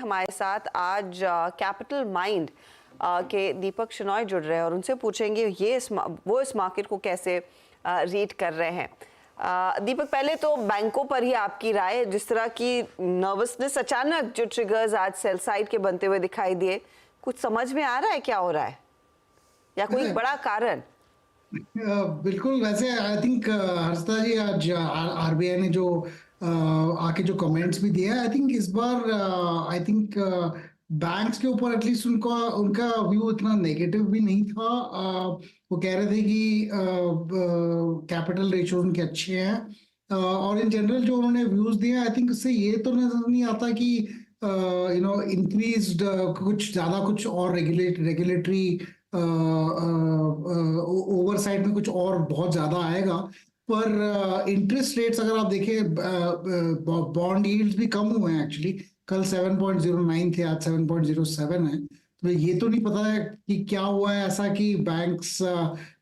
हमारे साथ आज कैपिटल माइंड के दीपक शनॉय जुड़ रहे हैं और उनसे पूछेंगे वो इस मार्केट को कैसे रीड कर रहे हैं। दीपक, पहले तो बैंकों पर ही आपकी राय, जिस तरह की नर्वसनेस अचानक जो ट्रिगर्स आज सेल साइड के बनते हुए दिखाई दिए, कुछ समझ में आ रहा है क्या हो रहा है या कोई बड़ा कारण? बिल्कुल। वैसे आई थिंक हर्षदा जी, आज आरबीआई ने जो आके जो कमेंट्स भी दिए, आई थिंक इस बार आई थिंक बैंक्स के ऊपर एटलीस्ट उनका उनका व्यू इतना नेगेटिव भी नहीं था। वो कह रहे थे कि कैपिटल रेशियो उनके अच्छे हैं, और इन जनरल जो उन्होंने व्यूज दिए, आई थिंक इससे ये तो नजर नहीं आता कि इंक्रीज्ड कुछ ज्यादा कुछ और रेगुलेटरी ओवरसाइट में कुछ और बहुत ज्यादा आएगा। पर इंटरेस्ट रेट्स अगर आप देखें, बॉन्ड यील्ड्स भी कम हुए हैं एक्चुअली। कल 7.09 थे, आज 7.07 है। तो ये तो नहीं पता है कि क्या हुआ है ऐसा कि बैंक्स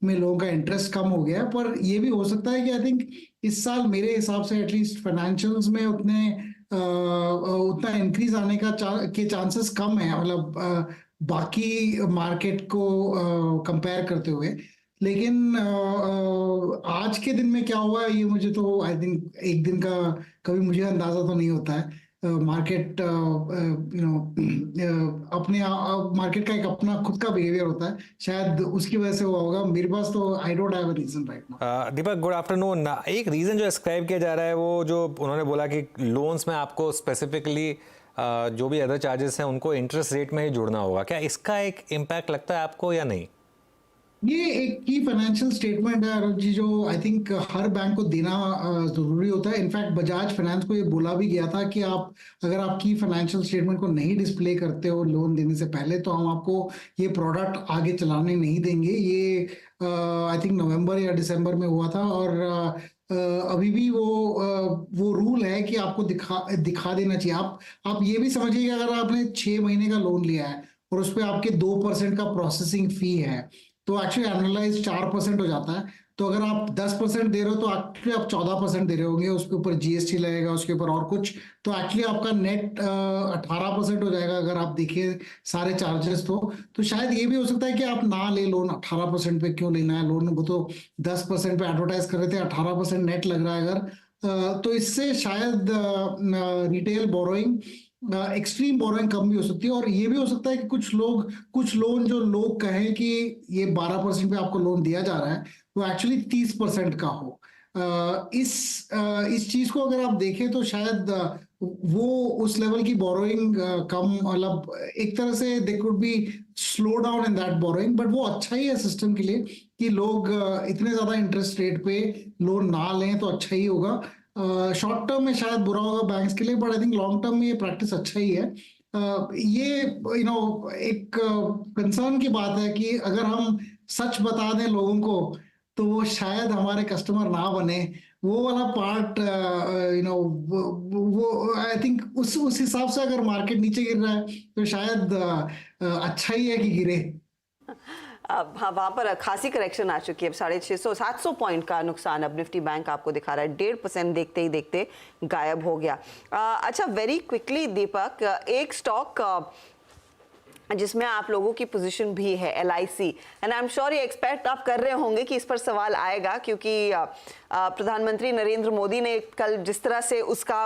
में लोगों का इंटरेस्ट कम हो गया है। पर ये भी हो सकता है कि आई थिंक इस साल मेरे हिसाब से एटलीस्ट फाइनेंशियल्स में उतना इंक्रीज आने के चांसेस कम है, मतलब बाकी मार्केट को कंपेयर करते हुए। लेकिन आज के दिन में क्या हुआ है ये मुझे तो आई थिंक एक दिन का कभी मुझे अंदाजा तो नहीं होता है। मार्केट अपने मार्केट का एक अपना खुद का बिहेवियर होता है, शायद उसकी वजह से हुआ होगा। मेरे पास तो I don't have a reason right now. Deepak, good afternoon. एक रीजन जो एस्क्राइब किया जा रहा है, वो जो उन्होंने बोला कि लोन्स में आपको स्पेसिफिकली जो भी अदर चार्जेस हैं उनको इंटरेस्ट रेट में ही जोड़ना होगा। क्या इसका एक इम्पैक्ट लगता है आपको या नहीं? ये एक की फाइनेंशियल स्टेटमेंट है अरुण जी, जो आई थिंक हर बैंक को देना जरूरी होता है। इनफैक्ट बजाज फाइनेंस को ये बोला भी गया था कि आप अगर आपकी फाइनेंशियल स्टेटमेंट को नहीं डिस्प्ले करते हो लोन देने से पहले, तो हम आपको ये प्रोडक्ट आगे चलाने नहीं देंगे। ये आई थिंक नवंबर या दिसंबर में हुआ था, और अभी भी वो रूल है कि आपको दिखा देना चाहिए। आप ये भी समझिए कि अगर आपने 6 महीने का लोन लिया है और उस पर आपके 2% का प्रोसेसिंग फी है, तो एक्चुअली एनुअलाइज 4% हो जाता है। तो अगर आप 10% दे रहे हो तो एक्चुअली आप 14% दे रहे होंगे, उसके ऊपर जीएसटी लगेगा, उसके ऊपर और कुछ, तो एक्चुअली आपका नेट 18% हो जाएगा अगर आप देखिए सारे चार्जेस। तो शायद ये भी हो सकता है कि आप ना ले लोन। 18% पे क्यों लेना है लोन? वो तो 10% पे एडवर्टाइज कर रहे थे, 18% नेट लग रहा है अगर। तो इससे शायद रिटेल बोरोइंग, एक्सट्रीम बोरोइंग कम भी हो सकती है। और ये भी हो सकता है कि कुछ लोन जो लोग कहें कि ये 12% पे आपको लोन दिया जा रहा है, वो एक्चुअली 30% का हो। इस चीज को अगर आप देखें तो शायद वो उस लेवल की बोरोइंग कम, मतलब एक तरह से they could be slow down in that borrowing. But वो अच्छा ही है सिस्टम के लिए कि लोग इतने ज्यादा इंटरेस्ट रेट पे लोन ना लें, तो अच्छा ही होगा। शॉर्ट टर्म में शायद बुरा होगा बैंक्स के लिए, but I think long term में ये प्रैक्टिस अच्छा ही है। ये एक कंसर्न की बात है कि अगर हम सच बता दें लोगों को, तो वो शायद हमारे कस्टमर ना बने। वो वाला पार्ट वो आई थिंक उस हिसाब से अगर मार्केट नीचे गिर रहा है तो शायद अच्छा ही है कि गिरे। हाँ, वहां पर खासी करेक्शन आ चुकी है। 650 700 पॉइंट का नुकसान अब निफ्टी बैंक आपको दिखा रहा है। 1.5% देखते ही देखते गायब हो गया। अच्छा, वेरी क्विकली दीपक, एक स्टॉक जिसमें आप लोगों की पोजीशन भी है, LIC, and I am sure ये एक्सपेक्ट आप कर रहे होंगे कि इस पर सवाल आएगा, क्योंकि प्रधानमंत्री नरेंद्र मोदी ने कल जिस तरह से उसका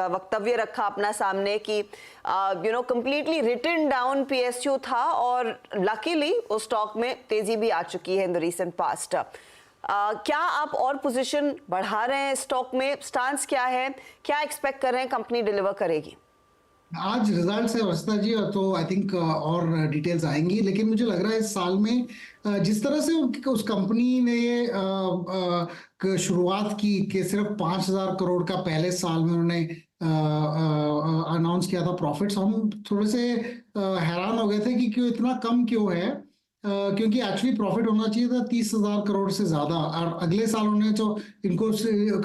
वक्तव्य रखा अपना सामने कि कंप्लीटली रिटन डाउन PSU था, और लकीली उस स्टॉक में तेजी भी आ चुकी है इन द रीसेंट पास्ट। क्या आप और पोजीशन बढ़ा रहे हैं स्टॉक में? स्टांस क्या है? क्या एक्सपेक्ट कर रहे हैं कंपनी डिलीवर करेगी? आज रिजल्ट है वर्षा जी, और तो आई थिंक और डिटेल्स आएंगी। लेकिन मुझे लग रहा है इस साल में जिस तरह से उस कंपनी ने शुरुआत की कि सिर्फ 5,000 करोड़ का पहले साल में उन्होंने अनाउंस किया था प्रॉफिट्स, हम थोड़े से हैरान हो गए थे कि क्यों इतना कम क्यों है। क्योंकि एक्चुअली प्रॉफिट होना चाहिए था 30,000 करोड़ से ज्यादा। और अगले साल उन्होंने जो इनको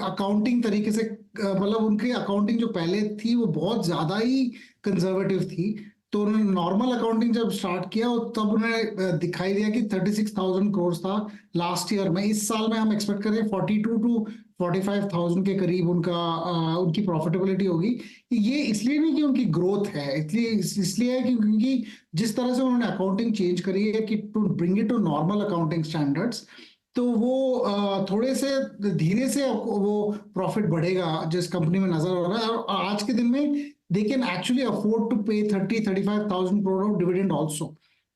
अकाउंटिंग तरीके से, मतलब उनकी अकाउंटिंग जो पहले थी वो बहुत ज्यादा ही कंजर्वेटिव थी। तो उन्होंने नॉर्मल अकाउंटिंग जब स्टार्ट किया तब उन्हें दिखाई दिया कि 36,000 करोड़ था लास्ट ईयर में। इस साल में हम एक्सपेक्ट करें 42 टू 45,000 के करीब उनकी प्रॉफिटेबिलिटी होगी। ये इसलिए नहीं कि उनकी ग्रोथ है, इसलिए है कि क्योंकि जिस तरह से उन्होंने अकाउंटिंग चेंज करी है कि to bring it to normal accounting standards, तो वो थोड़े से धीरे से वो प्रॉफिट बढ़ेगा जिस कंपनी में नजर आ रहा है। और आज के दिन में they can actually afford to pay 30-35,000 crore of dividend also,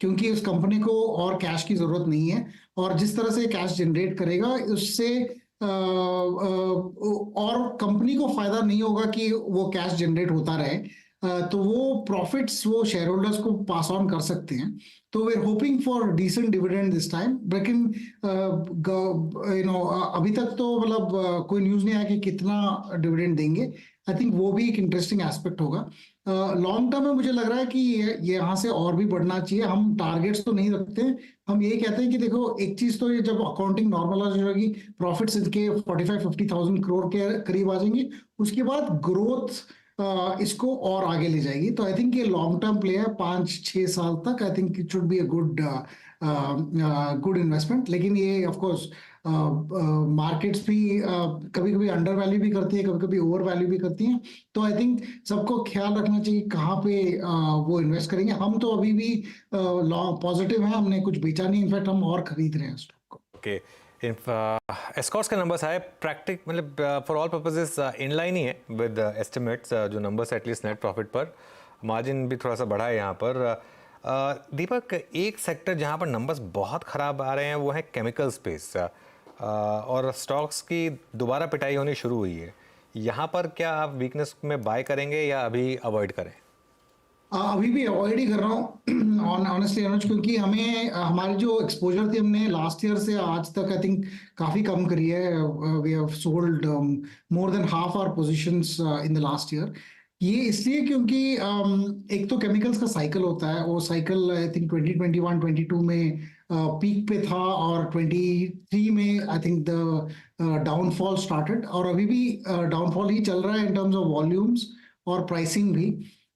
क्योंकि उस कंपनी को और कैश की जरूरत नहीं है। और जिस तरह से कैश जनरेट करेगा उससे और कंपनी को फायदा नहीं होगा कि वो कैश जनरेट होता रहे, तो वो प्रॉफिट्स वो शेयर होल्डर्स को पास ऑन कर सकते हैं। तो we are hoping for decent dividend this time, लेकिन अभी तक तो मतलब कोई न्यूज नहीं आया कि कितना डिविडेंड देंगे। आई थिंक वो भी एक इंटरेस्टिंग एस्पेक्ट होगा। लॉन्ग टर्म में मुझे लग रहा है कि ये यहाँ से और भी बढ़ना चाहिए। हम टारगेट्स तो नहीं रखते हैं, हम ये कहते हैं कि देखो एक चीज तो ये जब अकाउंटिंग नॉर्मलाइज हो जाएगी, प्रॉफिट्स इनके 45-50,000 करोड़ के करीब आ जाएंगे, उसके बाद ग्रोथ इसको और आगे ले जाएगी। तो आई थिंक ये लॉन्ग टर्म प्ले है, 5-6 साल तक। I think it should be a good investment. लेकिन ये ऑफ कोर्स मार्केट्स भी कभी कभी अंडर वैल्यू भी करती है, कभी कभी ओवर वैल्यू भी करती हैं। तो आई थिंक सबको ख्याल रखना चाहिए कहाँ पे वो इन्वेस्ट करेंगे। हम तो अभी भी पॉजिटिव हैं, हमने कुछ बेचा नहीं, इनफैक्ट हम और खरीद रहे हैं स्टॉक को। ओके, एस्कॉर्ट्स के नंबर्स आए प्रैक्टिक मतलब फॉर ऑल पर्पसेस इनलाइन ही है विद एस्टिमेट्स, जो नंबर्स एटलीस्ट नेट प्रॉफिट पर, मार्जिन भी थोड़ा सा बढ़ा है यहाँ पर। दीपक, एक सेक्टर जहाँ पर नंबर्स बहुत ख़राब आ रहे हैं वो है केमिकल स्पेस, और स्टॉक्स की दोबारा पिटाई होनी शुरू हुई है। यहाँ पर क्या आप वीकनेस में बाय करेंगे या अभी अवॉइड करें? अभी भी अवॉइड ही कर रहा हूँ ऑनेस्टली अनुज, क्योंकि हमें हमारी जो एक्सपोजर थी हमने लास्ट ईयर से आज तक आई थिंक काफी कम करी है। We have sold more than half our positions in the last year. ये इसलिए क्योंकि एक तो केमिकल्स का साइकिल होता है, वो साइकिल आई थिंक 2021-22 में पीक पे था, और 23 में आई थिंक द डाउनफॉल स्टार्टेड, और अभी भी डाउनफॉल ही चल रहा है इन टर्म्स ऑफ वॉल्यूम्स और प्राइसिंग भी।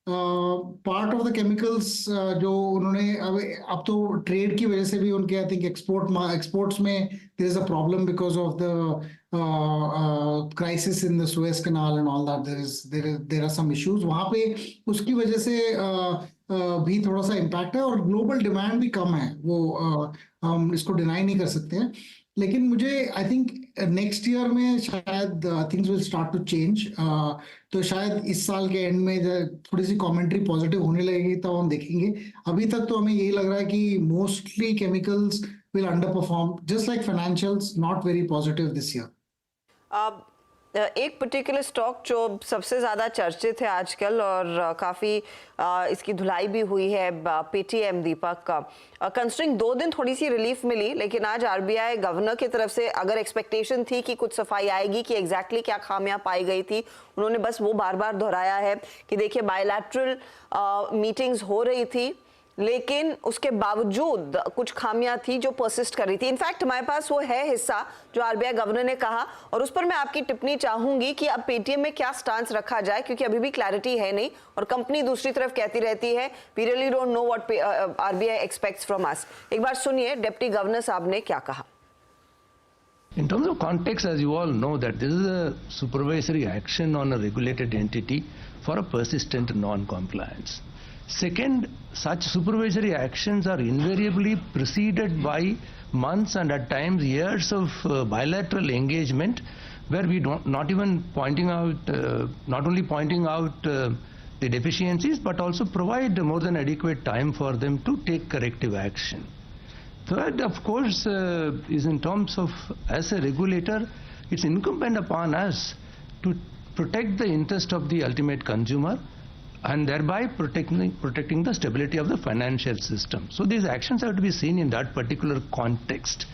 पार्ट ऑफ द केमिकल्स जो उन्होंने अब तो ट्रेड की वजह से भी उनके आई थिंक एक्सपोर्ट्स में there is a problem because of the crisis in the Suez canal and all that, there are some issues वहां पे, उसकी वजह से भी थोड़ा सा इम्पैक्ट है। और ग्लोबल डिमांड भी कम है, वो हम इसको डिनाई नहीं कर सकते हैं। लेकिन मुझे आई थिंक नेक्स्ट ईयर में शायद things will start to change. तो शायद इस साल के एंड में थोड़ी सी कमेंट्री पॉजिटिव होने लगेगी, तब हम देखेंगे। अभी तक तो हमें यही लग रहा है कि mostly chemicals will under perform, just like financials, not very positive this year. एक पर्टिकुलर स्टॉक जो सबसे ज़्यादा चर्चित है आजकल और काफ़ी इसकी धुलाई भी हुई है, पेटीएम, दीपक का। कंस्ट्रिंग 2 दिन थोड़ी सी रिलीफ मिली, लेकिन आज आरबीआई गवर्नर की तरफ से अगर एक्सपेक्टेशन थी कि कुछ सफाई आएगी कि एग्जैक्टली क्या खामियां पाई गई थी, उन्होंने बस वो बार बार दोहराया है कि देखिए बायलैटरल मीटिंग्स हो रही थी, लेकिन उसके बावजूद कुछ खामियां थी जो परसिस्ट कर रही थी। इनफैक्ट हमारे पास वो है हिस्सा जो आरबीआई गवर्नर ने कहा, और उस पर मैं आपकी टिप्पणी चाहूंगी कि अब पेटीएम में क्या स्टांस रखा जाए, क्योंकि अभी भी क्लैरिटी है नहीं, और कंपनी दूसरी तरफ कहती रहती है we really don't know what RBI expects from us. एक बार सुनिए डिप्टी गवर्नर साहब ने क्या कहा। In terms of context, as you all know, that this is a supervisory action on a regulated entity for a persistent non-compliance. Second, such supervisory actions are invariably preceded by months and at times years of bilateral engagement, where we not even pointing out, not only pointing out the deficiencies, but also provide more than adequate time for them to take corrective action. Third, of course, is in terms of, as a regulator, it's incumbent upon us to protect the interest of the ultimate consumer and thereby protecting the stability of the financial system. So these actions have to be seen in that particular context.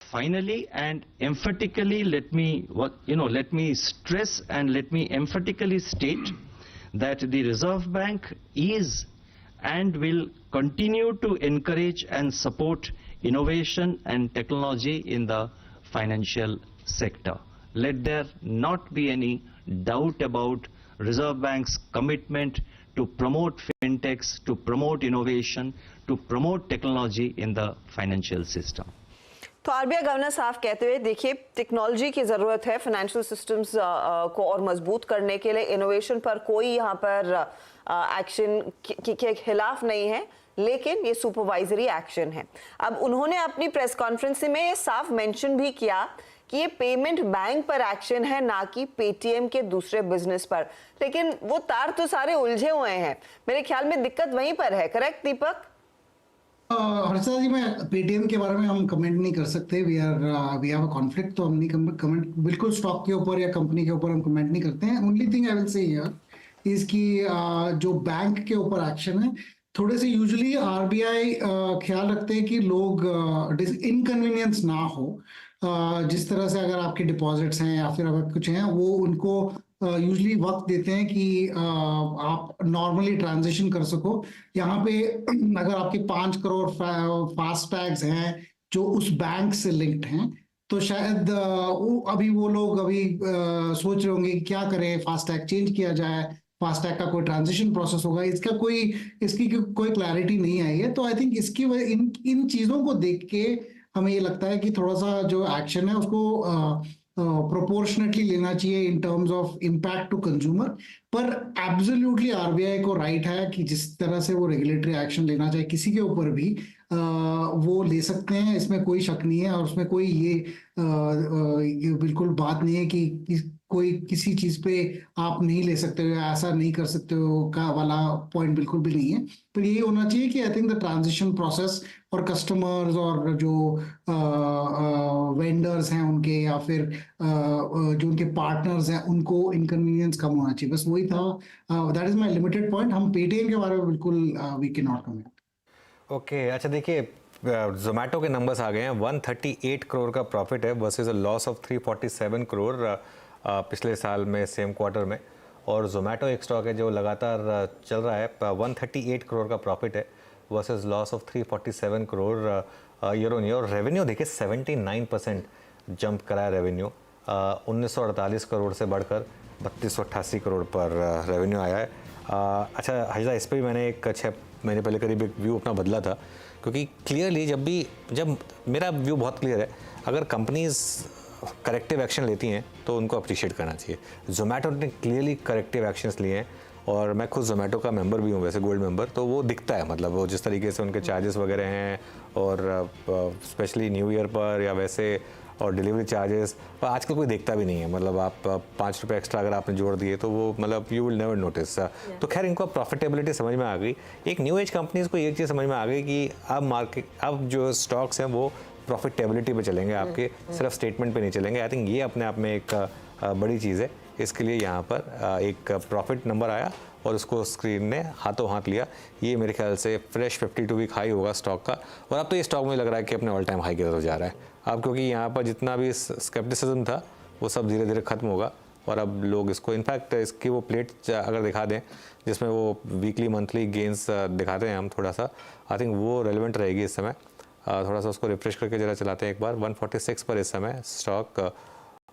Finally and emphatically, let me stress and let me emphatically state that the Reserve Bank is and will continue to encourage and support innovation and technology in the financial sector. Let there not be any doubt about Reserve Bank's commitment to promote fintechs, to promote innovation, to promote technology in the financial system. तो RBI governor साफ कहते हुए देखिए technology की ज़रूरत है financial systems को और मजबूत करने के लिए, इनोवेशन पर कोई यहाँ पर एक्शन के खिलाफ नहीं है, लेकिन ये सुपरवाइजरी एक्शन है। अब उन्होंने अपनी प्रेस कॉन्फ्रेंस में ये साफ मेंशन भी किया कि ये पेमेंट बैंक पर एक्शन है, ना कि पेटीएम के दूसरे बिजनेस पर, लेकिन वो तार तो सारे उलझे हुए हैं। मेरे ख्याल में दिक्कत वहीं पर है, करेक्ट दीपक? हर्षदा जी, मैं पेटीएम के बारे में हम कमेंट नहीं कर सकते। वी हैव अ कॉन्फ्लिक्ट, तो हम नहीं कमेंट बिल्कुल स्टॉक के ऊपर या कंपनी के ऊपर हम कमेंट नहीं करते हैं। Only thing I will say here is कि जो बैंक के ऊपर एक्शन है, थोड़े से यूजुअली आरबीआई ख्याल रखते हैं कि लोग इनकन्वीनियंस ना हो। जिस तरह से अगर आपके डिपॉजिट्स हैं या फिर अगर कुछ हैं, वो उनको यूजुअली वक्त देते हैं कि आप नॉर्मली ट्रांजेक्शन कर सको। यहाँ पे अगर आपके 5 करोड़ फास्ट टैग्स हैं जो उस बैंक से लिंक्ड हैं, तो शायद अभी वो लोग सोच रहे होंगे कि क्या करें, फास्ट टैग चेंज किया जाए, फास्ट टैग का कोई ट्रांजिशन प्रोसेस होगा, इसकी कोई क्लैरिटी नहीं आई है। तो आई थिंक इन चीजों को देख के हमें ये लगता है कि थोड़ा सा जो एक्शन है उसको प्रोपोर्शनेटली लेना चाहिए in terms of impact to consumer. पर एब्सोल्युटली आरबीआई को राइट है कि जिस तरह से वो रेगुलेटरी एक्शन लेना चाहे किसी के ऊपर भी वो ले सकते हैं, इसमें कोई शक नहीं है। और उसमें कोई ये बिल्कुल बात नहीं है कि कोई किसी चीज पे आप नहीं ले सकते हो, ऐसा नहीं कर सकते हो का वाला पॉइंट बिल्कुल भी नहीं है। पर यही होना चाहिए कि आई थिंक द ट्रांजिशन प्रोसेस और कस्टमर्स और जो वेंडर्स हैं उनके या फिर जो उनके पार्टनर्स हैं उनको इनकन्वीनियंस कम होना चाहिए। बस वही था, that is my limited point. हम पेटीएम के बारे में बिल्कुल we can not comment. Okay, अच्छा देखिए जोमेटो के नंबर्स आ गए हैं। 138 करोड़ का प्रॉफिट है versus a loss of 347 crore पिछले साल में सेम क्वार्टर में। और जोमेटो एक स्टॉक है जो लगातार चल रहा है। 138 करोड़ का प्रॉफिट है versus loss of 347 crore year on year. और रेवेन्यू देखिए 79% जंप करा है रेवेन्यू, 1948 करोड़ से बढ़कर 3288 करोड़ पर रेवेन्यू आया है। अच्छा हजरा, इस पर भी मैंने एक 6 महीने पहले करीब एक व्यू अपना बदला था, क्योंकि क्लियरली जब मेरा व्यू बहुत क्लियर है, अगर कंपनीज करेक्टिव एक्शन लेती हैं तो उनको अप्रिशिएट करना चाहिए। जोमेटो ने क्लियरली करेक्टिव एक्शंस लिए हैं, और मैं खुद जोमेटो का मेंबर भी हूँ वैसे, गोल्ड मेंबर, तो वो दिखता है। मतलब वो जिस तरीके से उनके चार्जेस वगैरह हैं, और स्पेशली न्यू ईयर पर या वैसे, और डिलीवरी चार्जेस आजकल कोई देखता भी नहीं है। मतलब आप 5 रुपये एक्स्ट्रा अगर आपने जोड़ दिए तो वो मतलब यू विल नेवर नोटिस। तो खैर इनको प्रॉफिटेबिलिटी समझ में आ गई। एक न्यू एज कंपनीज को एक चीज़ समझ में आ गई कि अब जो स्टॉक्स हैं वो प्रॉफिटेबिलिटी पे चलेंगे आपके, सिर्फ स्टेटमेंट पे नहीं चलेंगे। आई थिंक ये अपने आप में एक बड़ी चीज़ है। इसके लिए यहाँ पर एक प्रॉफिट नंबर आया और उसको स्क्रीन ने हाथों हाथ लिया। ये मेरे ख्याल से फ्रेश 52 वीक हाई होगा स्टॉक का, और अब तो ये स्टॉक मुझे लग रहा है कि अपने ऑल टाइम हाई की तरफ जा रहा है अब, क्योंकि यहाँ पर जितना भी स्केप्टिसिज्म था वो सब धीरे धीरे खत्म होगा। और अब लोग इसको, इनफैक्ट इसकी वो प्लेट अगर दिखा दें जिसमें वो वीकली मंथली गेंस दिखाते हैं हम, थोड़ा सा आई थिंक वो रेलिवेंट रहेगी इस समय। थोड़ा सा उसको रिफ्रेश करके जरा चलाते हैं एक बार। 146 पर इस समय स्टॉक,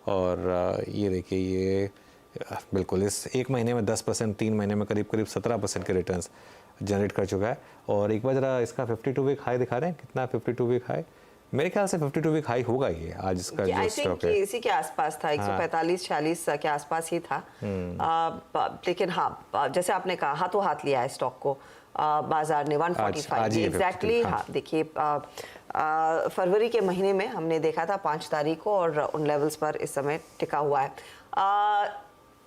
और ये देखिए ये बिल्कुल इस 1 महीने में 10%, 3 महीने में करीब 17% के रिटर्न्स जनरेट कर चुका है। और एक बार जरा इसका 52 वीक हाई दिखा रहे हैं, कितना 52 वीक हाई? मेरे ख्याल से 52 वीक हाई होगा ये आज इसका जो स्टॉक है। इसी के आसपास था, 145-46 के आसपास ही था। लेकिन हाँ, जैसे आपने कहा हाथों हाथ लिया है स्टॉक को बाजार ने 145 एग्जैक्टली। हाँ देखिए, फरवरी के महीने में हमने देखा था 5 तारीख को, और उन लेवल्स पर इस समय टिका हुआ है।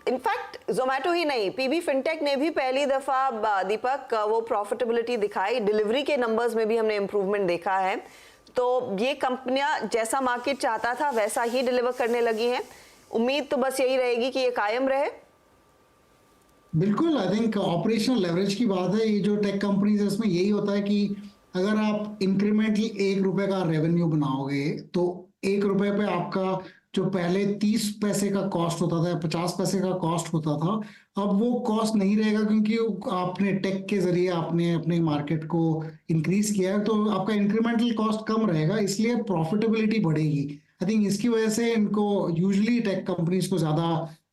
इनफैक्ट जोमेटो ही नहीं, पीबी फिनटेक ने भी पहली दफा दीपक वो प्रॉफिटेबिलिटी दिखाई। डिलीवरी के नंबर्स में भी हमने इम्प्रूवमेंट देखा है। तो ये कंपनियां जैसा मार्केट चाहता था वैसा ही डिलीवर करने लगी हैं। उम्मीद तो बस यही रहेगी कि ये कायम रहे। बिल्कुल, आई थिंक ऑपरेशनल लेवरेज की बात है। ये जो टेक कंपनीज है इसमें यही होता है कि अगर आप इंक्रीमेंटली 1 रुपए का रेवेन्यू बनाओगे तो 1 रुपए पे आपका जो पहले 30 पैसे का कॉस्ट होता था, 50 पैसे का कॉस्ट होता था, अब वो कॉस्ट नहीं रहेगा, क्योंकि आपने टेक के जरिए आपने अपने मार्केट को इंक्रीज किया है, तो आपका इंक्रीमेंटल कॉस्ट कम रहेगा, इसलिए प्रॉफिटेबिलिटी बढ़ेगी। आई थिंक इसकी वजह से इनको यूजुअली टेक कंपनीज को ज्यादा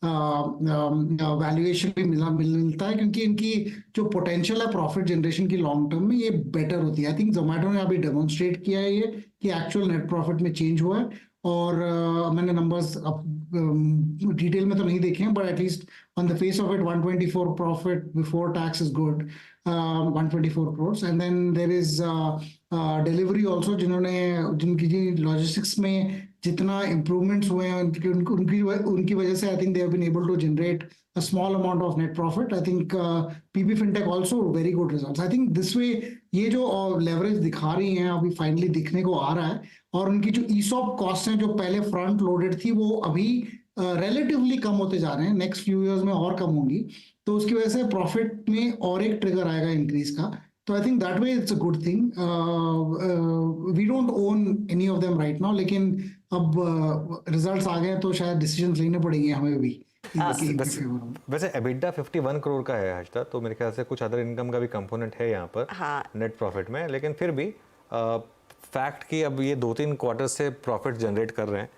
वैल्यूएशन भी मिलता है, क्योंकि इनकी जो पोटेंशियल है प्रॉफिट जनरेशन की लॉन्ग टर्म में, ये बेटर होती है। आई थिंक जोमेटो ने अभी डेमोन्स्ट्रेट किया है ये कि एक्चुअल नेट प्रॉफिट में चेंज हुआ है। और मैंने नंबर्स अब डिटेल में तो नहीं देखे हैं, but at least on the face of it 124 profit before tax is good, 124 crores। And then there is delivery also, जिनकी लॉजिस्टिक्स में जितना इम्प्रूवमेंट्स हुए हैं उनकी वजह से I think they have been able to generate a small amount of net profit. I think PB Fintech also very good results. I think this way ये जो leverage दिखा रही हैं अभी फाइनली दिखने को आ रहा है, और उनकी जो ESOP कॉस्ट हैं जो पहले फ्रंट लोडेड थी वो अभी relatively कम होते जा रहे हैं, नेक्स्ट फ्यू इयर्स में और कम होंगी, तो उसकी वजह से प्रॉफिट में और एक ट्रिगर आएगा इंक्रीज का। तो I think that way it's a good thing. We don't own any of them right now, लेकिन अब रिजल्ट्स आ गए तो शायद डिसीजन लेने पड़ेंगे हमें भी। वैसे EBITDA 51 करोड़ का है हर्षदा, तो मेरे ख्याल से कुछ अदर इनकम का भी कंपोनेंट है यहाँ पर नेट प्रॉफिट में, लेकिन फिर भी फैक्ट कि अब ये 2-3 क्वार्टर से प्रॉफिट जनरेट कर रहे हैं,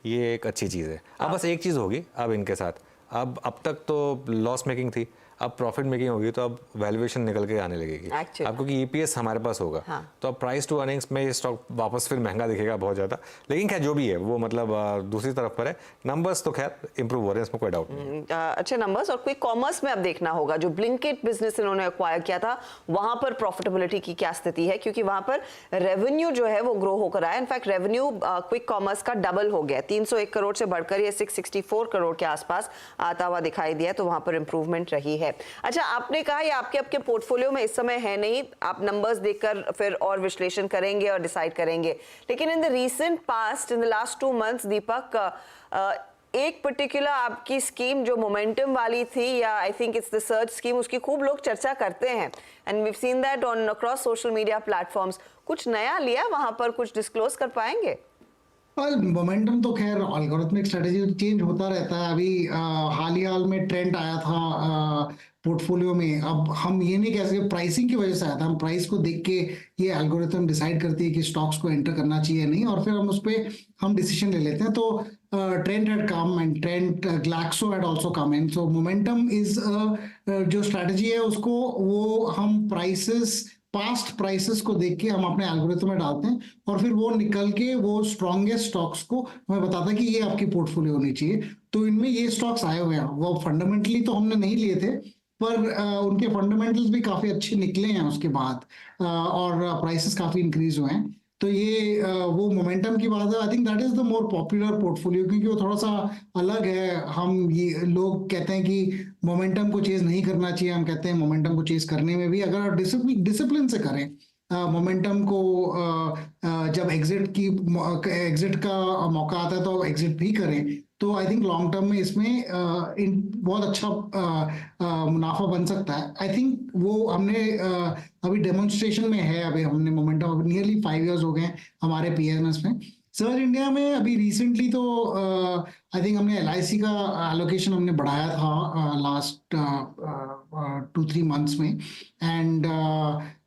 ये एक अच्छी चीज़ है। अब बस एक चीज़ होगी अब इनके साथ, अब तक तो लॉस मेकिंग थी, अब प्रॉफिट मेकिंग होगी, तो अब वैल्यूएशन निकल के आने लगेगी। अब क्योंकि EPS हमारे पास होगा, तो अब प्राइस टू अर्निंग्स में ये स्टॉक वापस फिर महंगा दिखेगा बहुत ज़्यादा, लेकिन क्या जो भी है वो मतलब दूसरी तरफ पर है। नंबर्स तो खैर इंप्रूव हो रहे हैं, इसमें कोई डाउट नहीं। अच्छे नंबर्स। और क्विक कॉमर्स में अब देखना होगा, जो ब्लिंकिट बिजनेस इन्होंने एक्वायर किया था, वहां पर प्रॉफिटेबिलिटी की क्या स्थिति है, क्योंकि वहां पर रेवेन्यू जो है वो ग्रो होकर आया। इनफैक्ट रेवेन्यू क्विक कॉमर्स का डबल हो गया, 301 करोड़ से बढ़कर ये 664 करोड़ के आसपास आता हुआ दिखाई दिया, तो वहां पर इंप्रूवमेंट रही है। अच्छा, आपने कहा ये आपके पोर्टफोलियो में इस समय है नहीं, आप नंबर्स देखकर फिर और विश्लेषण करेंगे और डिसाइड करेंगे, लेकिन in the recent past, in the last 2 months Deepak, एक पर्टिकुलर आपकी स्कीम जो मोमेंटम वाली थी, या I think it's the search scheme, उसकी खूब लोग चर्चा करते हैं, and we have seen that on across social media platforms. कुछ नया लिया वहां पर, कुछ डिस्क्लोज कर पाएंगे? मोमेंटम तो खैर एल्गोरिथमिक स्ट्रेटजी चेंज होता रहता है। अभी हाल में ट्रेंड आया था पोर्टफोलियो में। अब हम ये नहीं कह सकते प्राइसिंग की वजह से आया था, हम प्राइस को देख के ये एल्गोरिथम डिसाइड करती है कि स्टॉक्स को एंटर करना चाहिए या नहीं, और फिर हम उस पर हम डिसीजन ले लेते हैं। तो trend had come and trend Glaxo had also come in, so momentum is जो स्ट्रेटजी है उसको वो हम पास्ट प्राइसेस को देख के हम अपने एल्गोरिथम में डालते हैं, और फिर वो निकल के वो स्ट्रॉन्गेस्ट स्टॉक्स को हमें बताता है कि ये आपकी पोर्टफोलियो होनी चाहिए। तो इनमें ये स्टॉक्स आए हुए हैं, वो फंडामेंटली तो हमने नहीं लिए थे, पर उनके फंडामेंटल्स भी काफी अच्छे निकले हैं उसके बाद, और प्राइसेस काफी इंक्रीज हुए हैं। तो ये वो मोमेंटम की बात है। आई think that is the more popular portfolio, क्योंकि वो थोड़ा सा अलग है। हम ये लोग कहते हैं कि मोमेंटम को चेज नहीं करना चाहिए, हम कहते हैं मोमेंटम को चेज करने में भी अगर आप डिसिप्लिन से करें, मोमेंटम को जब एग्जिट का मौका आता है तो एग्जिट भी करें, तो आई थिंक लॉन्ग टर्म में इसमें बहुत अच्छा मुनाफा बन सकता है। आई थिंक वो हमने अभी डेमोन्स्ट्रेशन में है, अभी हमने मोमेंटम अभी नियरली 5 years हो गए हमारे PNS में। सर्च इंडिया में अभी रिसेंटली तो आई थिंक हमने LIC का एलोकेशन हमने बढ़ाया था लास्ट 2-3 months में, एंड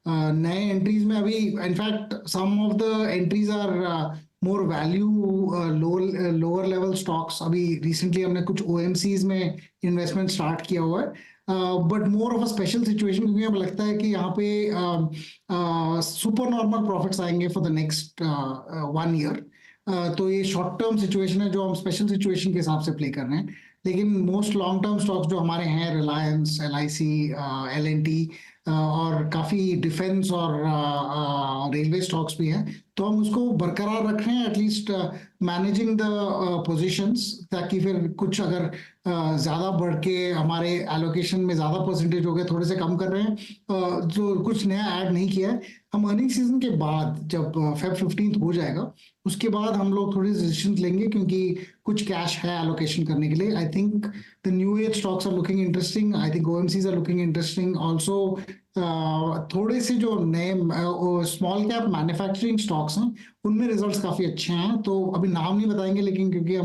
नए एंट्रीज में अभी in fact some of the entries are more value lower level stocks. अभी रिसेंटली हमने कुछ OMCs में इन्वेस्टमेंट स्टार्ट किया हुआ है, but more of a special situation, क्योंकि हमें लगता है कि यहाँ पे सुपर नॉर्मल प्रॉफिट्स आएंगे फॉर द नेक्स्ट 1 year। तो ये शॉर्ट टर्म सिचुएशन है जो हम स्पेशल सिचुएशन के हिसाब से प्ले कर रहे हैं, लेकिन मोस्ट लॉन्ग टर्म स्टॉक्स जो हमारे हैं, रिलायंस, LIC, L&T, और काफ़ी डिफेंस और रेलवे स्टॉक्स भी हैं, तो हम उसको बरकरार रख रहे हैं, एटलीस्ट मैनेजिंग द पोजीशंस, ताकि फिर कुछ अगर ज़्यादा बढ़ के हमारे एलोकेशन में ज़्यादा परसेंटेज हो गए, थोड़े से कम कर रहे हैं। जो कुछ नया ऐड नहीं किया है। हम अर्निंग सीजन के बाद जब Feb 15th हो जाएगा, उसके बाद हम लोग थोड़ी डिसीजन लेंगे, क्योंकि कुछ कैश है एलोकेशन करने के लिए। I think the new age stocks are looking interesting, I think OMCs are looking interesting also. थोड़े से जो नए स्मॉल कैप मैन्युफैक्चरिंग स्टॉक्स हैं उनमें रिजल्ट्स काफ़ी अच्छे हैं, तो अभी नाम नहीं बताएंगे, लेकिन क्योंकि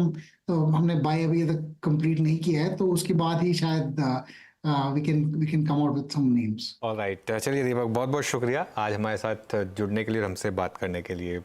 हमने बाय अभी तक कंप्लीट नहीं किया है, तो उसके बाद ही शायद we can come out with some names. All right, चलिए दीपक, बहुत बहुत शुक्रिया आज हमारे साथ जुड़ने के लिए, हमसे बात करने के लिए।